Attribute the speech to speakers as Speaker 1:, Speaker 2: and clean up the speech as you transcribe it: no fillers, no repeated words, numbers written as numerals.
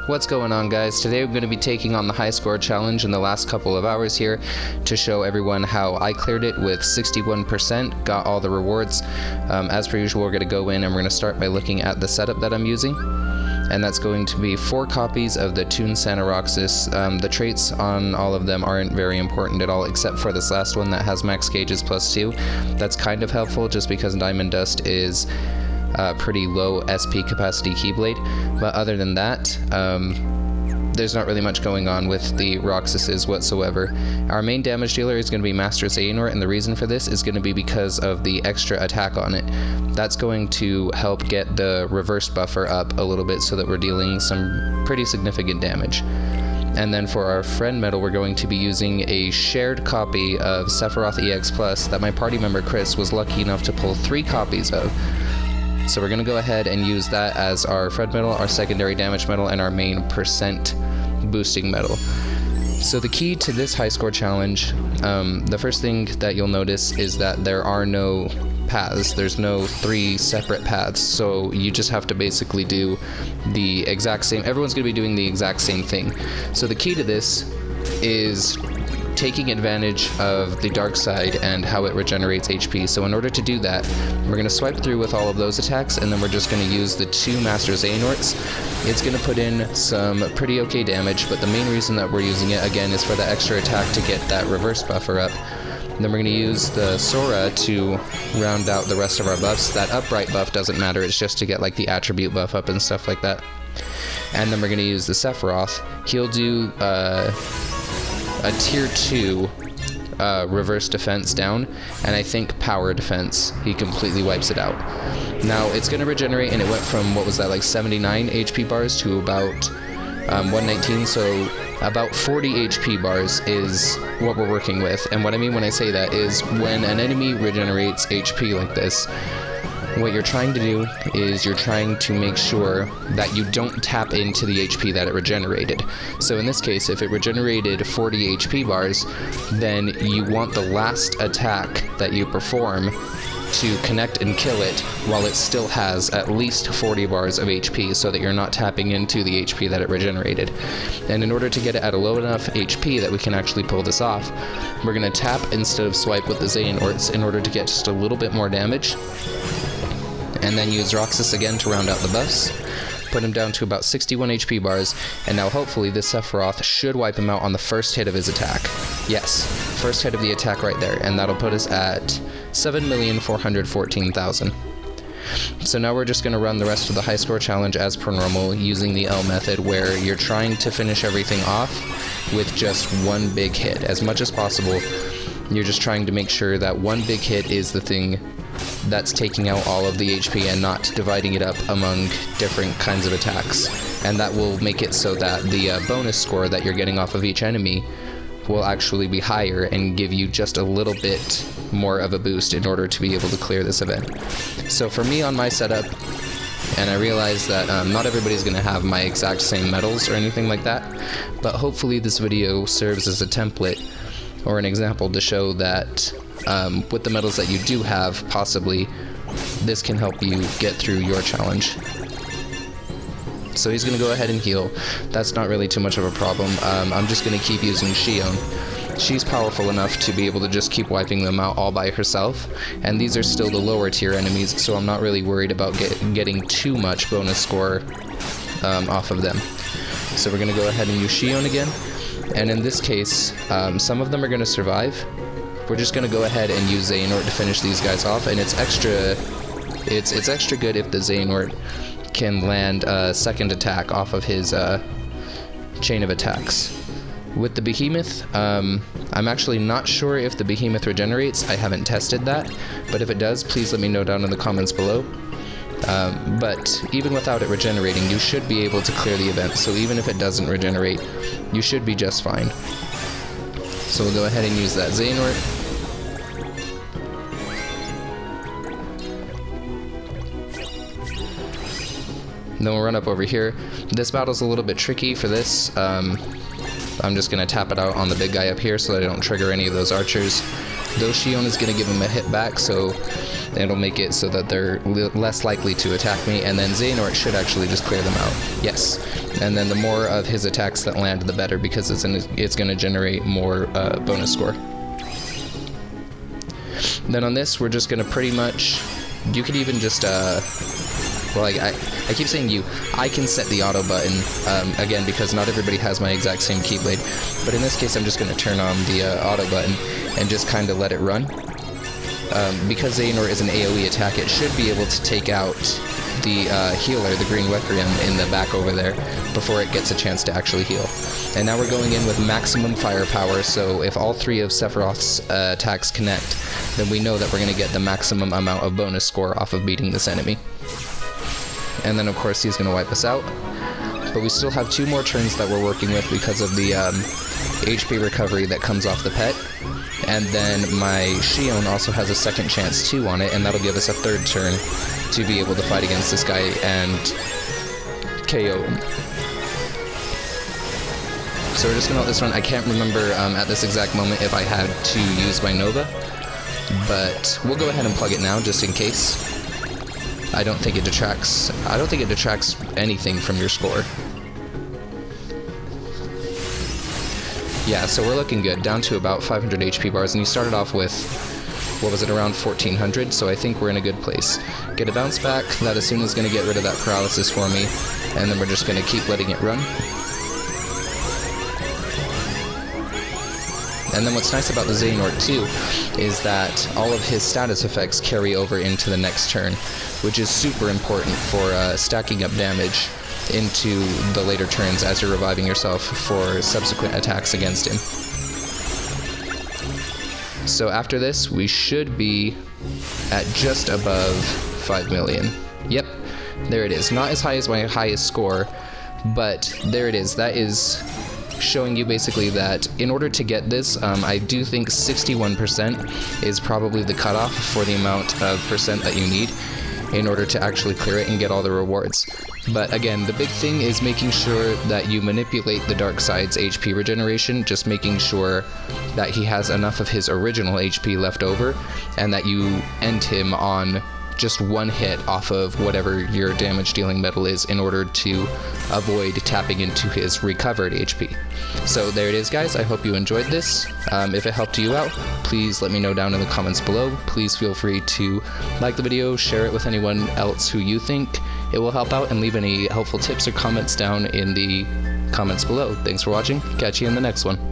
Speaker 1: What's going on, guys? Today I'm going to be taking on the high score challenge in the last couple of hours here to show everyone how I cleared it with 61%, got all the rewards. As per usual, we're going to go in and we're going to start by looking at the setup that I'm using. And that's going to be 4 copies of the Toon Santa Roxas. The traits on all of them aren't very important at all, except for this last one that has max gauges +2. That's kind of helpful just because Diamond Dust is pretty low SP capacity Keyblade, but other than that, there's not really much going on with the Roxases whatsoever. Our main damage dealer is going to be Master Xehanort, and the reason for this is going to be because of the extra attack on it. That's going to help get the reverse buffer up a little bit so that we're dealing some pretty significant damage. And then for our friend medal, we're going to be using a shared copy of Sephiroth EX Plus that my party member Chris was lucky enough to pull 3 copies of. So we're going to go ahead and use that as our friend medal, our secondary damage medal, and our main percent boosting medal. So the key to this high score challenge, the first thing that you'll notice is that there are no paths. There's no 3 separate paths, so you just have to basically do the exact same. Everyone's going to be doing the exact same thing. So the key to this is taking advantage of the Darkside and how it regenerates HP. So in order to do that, we're going to swipe through with all of those attacks, and then we're just going to use the 2 Master Xehanorts. It's going to put in some pretty okay damage, but the main reason that we're using it again is for the extra attack to get that reverse buffer up. And then we're going to use the Sora to round out the rest of our buffs. That upright buff doesn't matter, it's just to get like the attribute buff up and stuff like that. And then we're going to use the Sephiroth. He'll do a tier 2 reverse defense down, and I think power defense. He completely wipes it out. Now it's going to regenerate, and it went from, what was that, like 79 HP bars to about 119, so about 40 HP bars is what we're working with. And what I mean when I say that is when an enemy regenerates HP like this, what you're trying to do is you're trying to make sure that you don't tap into the HP that it regenerated. So in this case, if it regenerated 40 HP bars, then you want the last attack that you perform to connect and kill it while it still has at least 40 bars of HP, so that you're not tapping into the HP that it regenerated. And in order to get it at a low enough HP that we can actually pull this off, we're going to tap instead of swipe with the Xehanorts in order to get just a little bit more damage. And then use Roxas again to round out the buffs, put him down to about 61 HP bars, and now hopefully this Sephiroth should wipe him out on the first hit of his attack. Yes, first hit of the attack right there, and that'll put us at 7,414,000. So now we're just going to run the rest of the high score challenge as per normal, using the L method, where you're trying to finish everything off with just one big hit. As much as possible, you're just trying to make sure that one big hit is the thing that's taking out all of the HP and not dividing it up among different kinds of attacks. And that will make it so that the bonus score that you're getting off of each enemy will actually be higher and give you just a little bit more of a boost in order to be able to clear this event. So for me on my setup, and I realize that not everybody's going to have my exact same medals or anything like that, but hopefully this video serves as a template or an example to show that with the medals that you do have, possibly this can help you get through your challenge. So he's going to go ahead and heal. That's not really too much of a problem. I'm just going to keep using Xion. She's powerful enough to be able to just keep wiping them out all by herself, and these are still the lower tier enemies, so I'm not really worried about getting too much bonus score off of them. So we're going to go ahead and use Xion again, and in this case, some of them are going to survive. We're just going to go ahead and use Xehanort to finish these guys off, and it's extra good if the Xehanort can land a second attack off of his chain of attacks. With the Behemoth, I'm actually not sure if the Behemoth regenerates. I haven't tested that, but if it does, please let me know down in the comments below. But even without it regenerating, you should be able to clear the event, so even if it doesn't regenerate, you should be just fine. So we'll go ahead and use that Xehanort. Then we'll run up over here. This battle's a little bit tricky for this. I'm just going to tap it out on the big guy up here so that I don't trigger any of those archers. Though Shion is going to give him a hit back, so it'll make it so that they're less likely to attack me, and then Xehanort should actually just clear them out. Yes. And then the more of his attacks that land, the better, because it's going to generate more bonus score. Then on this, we're just going to pretty much... You could even just... well, I keep saying you. I can set the auto button, again, because not everybody has my exact same Keyblade. But in this case, I'm just going to turn on the auto button and just kind of let it run. Because Xehanort is an AoE attack, it should be able to take out the healer, the green Requiem, in the back over there before it gets a chance to actually heal. And now we're going in with maximum firepower, so if all three of Sephiroth's attacks connect, then we know that we're going to get the maximum amount of bonus score off of beating this enemy. And then of course he's going to wipe us out. But we still have 2 more turns that we're working with because of the HP recovery that comes off the pet. And then my Shion also has a second chance too on it, and that'll give us a 3rd turn to be able to fight against this guy and KO him. So we're just gonna let this run. I can't remember at this exact moment if I had to use my Nova, but we'll go ahead and plug it now just in case. I don't think it detracts anything from your score. Yeah, so we're looking good, down to about 500 HP bars, and he started off with, what was it, around 1400, so I think we're in a good place. Get a bounce back, that as soon as going to get rid of that paralysis for me, and then we're just going to keep letting it run. And then what's nice about the Xehanort too, is that all of his status effects carry over into the next turn, which is super important for stacking up damage into the later turns as you're reviving yourself for subsequent attacks against him. So after this, we should be at just above 5 million. Yep, there it is. Not as high as my highest score, but there it is. That is showing you basically that in order to get this, I do think 61% is probably the cutoff for the amount of percent that you need in order to actually clear it and get all the rewards. But again, the big thing is making sure that you manipulate the Darkside's HP regeneration, just making sure that he has enough of his original HP left over, and that you end him on just 1 hit off of whatever your damage dealing metal is in order to avoid tapping into his recovered HP. So there it is, guys. I hope you enjoyed this. If it helped you out, please let me know down in the comments below. Please feel free to like the video, share it with anyone else who you think it will help out, and leave any helpful tips or comments down in the comments below. Thanks for watching. Catch you in the next one.